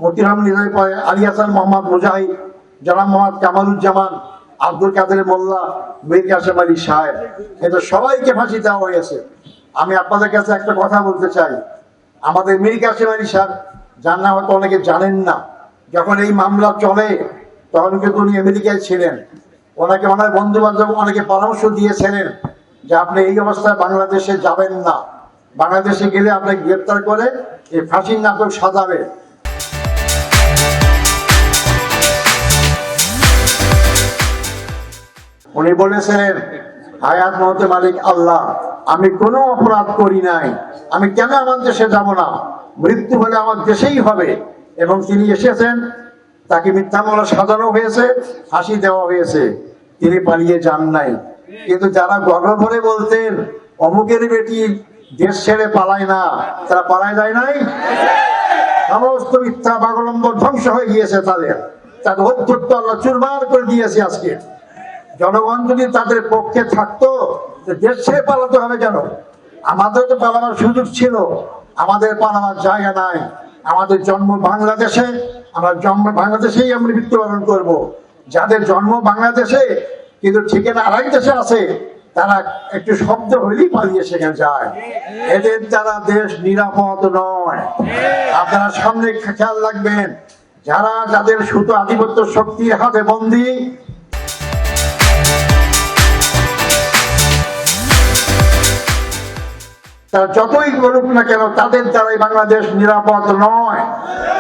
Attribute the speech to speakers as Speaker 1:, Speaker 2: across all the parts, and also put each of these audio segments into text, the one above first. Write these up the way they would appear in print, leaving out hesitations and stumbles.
Speaker 1: মতিরাম নিজামী পরে আলী হাসান মোহাম্মদ মুজাহিদ, জনাব মোহাম্মদ কামালুজ্জামান, আব্দুল কাদের মোল্লা, মীর কাসেম আলী সাহেব, এদের সবাইকে ফাঁসি দেওয়া হয়েছে। আমি আপনাদের কাছে একটা কথা বলতে চাই, আমাদের মীর কাসেম আলী সাহেব যার নাম হয়তো অনেকে জানেন না, যখন এই মামলা চলে তখন কিন্তু উনি আমেরিকায় ছিলেন। ওনাকে ওনার বন্ধু বান্ধব অনেকে পরামর্শ দিয়েছিলেন যে আপনি এই অবস্থায় বাংলাদেশে যাবেন না, বাংলাদেশে গেলে আপনাকে গ্রেপ্তার করে এই ফাঁসির নাটক সাজাবে। উনি বলেছিলেন, হায়াত মওতের মালিক আল্লাহ, আমি কোনো অপরাধ করি নাই, আমি কেন আমার দেশে যাব না, মৃত্যু হলে আমার দেশেই হবে। এবং তিনি এসেছেন, তাকে মিথ্যা মামলা সাজানো হয়েছে, ফাঁসি দেওয়া হয়েছে, তিনি পালিয়ে যান নাই। কিন্তু যারা গর্ব ভরে বলতেন অমুকের বেটি দেশ ছেড়ে পালায় না, তারা পালায় যায় নাই। সমস্ত মিথ্যা বাগলম্বর ধ্বংস হয়ে গিয়েছে, তাদের অধ্যত্ত আল্লাহ চুরমার করে দিয়েছে। আজকে জনগণ যদি তাদের পক্ষে থাকতো, দেশ ছেড়ে পালাতে হবে কেন? আমাদের তো পালাবার সুযোগ ছিল, আমাদের পালাবার জায়গা নাই। আমাদের জন্ম বাংলাদেশে, আমরা জন্ম বাংলাদেশেই আমরা মৃত্যুবরণ করবো। যাদের জন্ম বাংলাদেশে কিন্তু ঠিকানা আরেক দেশে আছে, তারা একটু শব্দ হইলেই পালিয়ে সেখানে যায়। এদের দ্বারা দেশ নিরাপদ নয়। আপনারা সামনে খেয়াল রাখবেন, যাদের শুধু আধিপত্য শক্তির হাতে বন্দী, তারা যতই করুক না কেন, তাদের দ্বারাই বাংলাদেশ নিরাপদ নয়।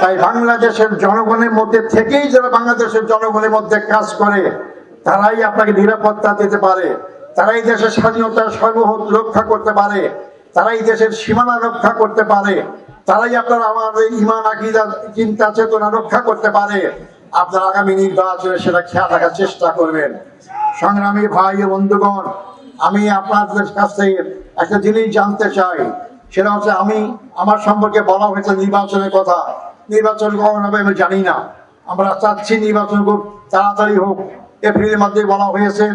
Speaker 1: তাই বাংলাদেশের জনগণের মধ্যে থেকেই যারা বাংলাদেশের জনগণের মধ্যে কাজ করে, তারাই আপনাকে নিরাপত্তা দিতে পারে, তারাই দেশের স্বাধীনতা সর্বভৌম রক্ষা করতে পারে, তারাই দেশের সীমানা রক্ষা করতে পারে, তারাই আপনার আমাদের ঈমান আকীদা চিন্তা চেতনা রক্ষা করতে পারে। আপনার আগামী নির্বাচনে সেটা খেয়াল রাখার চেষ্টা করবেন। সংগ্রামী ভাই ও বন্ধুগণ, আমি আপনাদের কাছ থেকে একটা জিনিস জানতে চাই, সেটা হচ্ছে আমার সম্পর্কে বলা হয়েছে নির্বাচনের কথা। নির্বাচন কখন হবে আমি জানি না, আমরা চাচ্ছি নির্বাচন খুব তাড়াতাড়ি হোক। এপ্রিলের মধ্যে বলা হয়েছে,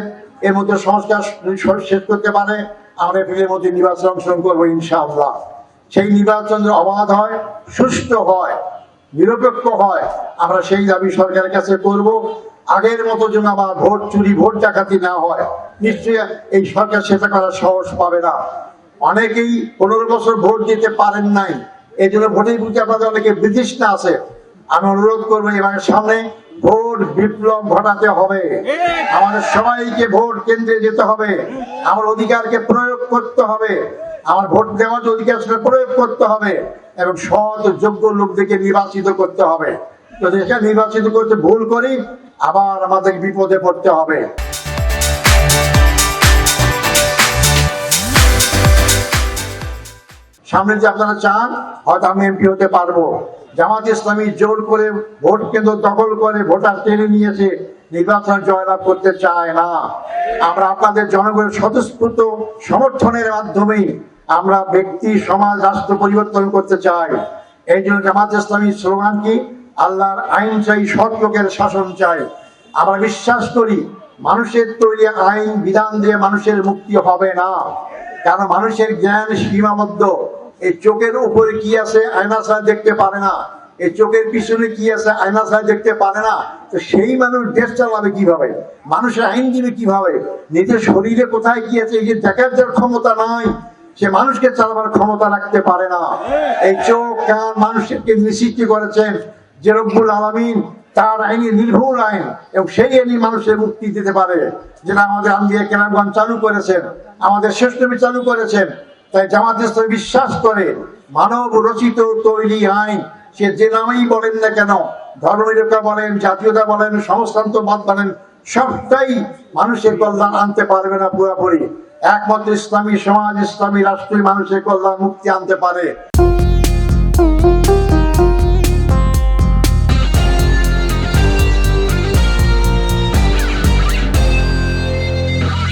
Speaker 1: এর মধ্যে সংস্কার শেষ করতে পারে, আমরা এপ্রিলের মধ্যে নির্বাচন অংশগ্রহণ করবো ইনশাআল্লাহ। সেই নির্বাচন অবাধ হয়, সুষ্ঠু হয়, নিরপেক্ষ হয়, আমরা সেই দাবি সরকারের কাছে করব। আগের মতো যেন আবার ভোট চুরি, ভোট ডাকাতি না হয়। নিশ্চয়ই এই সরকার সেটা করার সাহস পাবে না। অনেকেই 15 বছর ভোট দিতে পারেন নাই, এই জন্য ভোটের প্রতি আপনাদের অনেকে বিতৃষ্ণা আছে। আমি অনুরোধ করবো, এবার সামনে ভোট বিপ্লব ঘটাতে হবে। আমাদের সবাইকে ভোট কেন্দ্রে যেতে হবে, আমার অধিকারকে প্রয়োগ করতে হবে, আমার ভোট দেওয়ার যে অধিকার সেটা প্রয়োগ করতে হবে, এবং সৎ যোগ্য লোকদেরকে নির্বাচিত করতে হবে। যদি এটা নির্বাচিত করতে ভুল করি, আবার আমাদের বিপদে পড়তে হবে। সামনে যে আপনারা চান, হয়তো আমি এমপি হতে পারবো। জামাত ইসলামী জোর করে ভোট কেন্দ্র দখল করে ভোটার টেনে নিয়েছে, নির্বাচন জয়লাভ করতে চায় না। আমরা আপনাদের জনগণের স্বতঃস্ফূর্ত সমর্থনের মাধ্যমেই আমরা ব্যক্তি, সমাজ, রাষ্ট্র পরিবর্তন করতে চাই। এই জন্য জামাত ইসলামীর স্লোগান কি? আল্লাহর আইন চাই, সৎ লোকের শাসন চাই। আমরা বিশ্বাস করি মানুষের তৈরি আইন বিধান দিয়ে মানুষের মুক্তি হবে না, কারণ মানুষের জ্ঞান সীমাবদ্ধ। এই চোখের উপরে কি আছে আয়না ছাড়া দেখতে পারে না, এই চোখের পিছনে কি আছে আয়না ছাড়া দেখতে পারে না। তো সেই মানুষ দেশ চালাবে কিভাবে? মানুষের আইন দিবে কিভাবে? নিজের শরীরে কোথায় কি আছে এই যে দেখার যার ক্ষমতা নাই, সে মানুষকে চালাবার ক্ষমতা রাখতে পারে না। এই চোখ কান মানুষকে নিষিদ্ধ করেছেন যে রব্বুল আলামিন, তার আইনে নির্ভুল আইন, এবং সেই আইনে মানুষের মুক্তি দিতে পারে, যেটা আমাদের আম্বিয়া কেরামগণ চালু করেছেন, আমাদের শ্রেষ্ঠ নবী চালু করেছেন। তাই জামাত ইসলামী বিশ্বাস করে মানব রচিত তৈরি আইন, সে যে নামেই বলেন না কেন, ধর্মনিরপেক্ষ বলেন, জাতীয়তা বলেন, সমাজতন্ত্রবাদ বলেন, সবটাই মানুষের কল্যাণ আনতে পারবে না পুরোপুরি। একমাত্র ইসলামী সমাজ, ইসলামী রাষ্ট্রই মানুষের কল্যাণ মুক্তি আনতে পারে।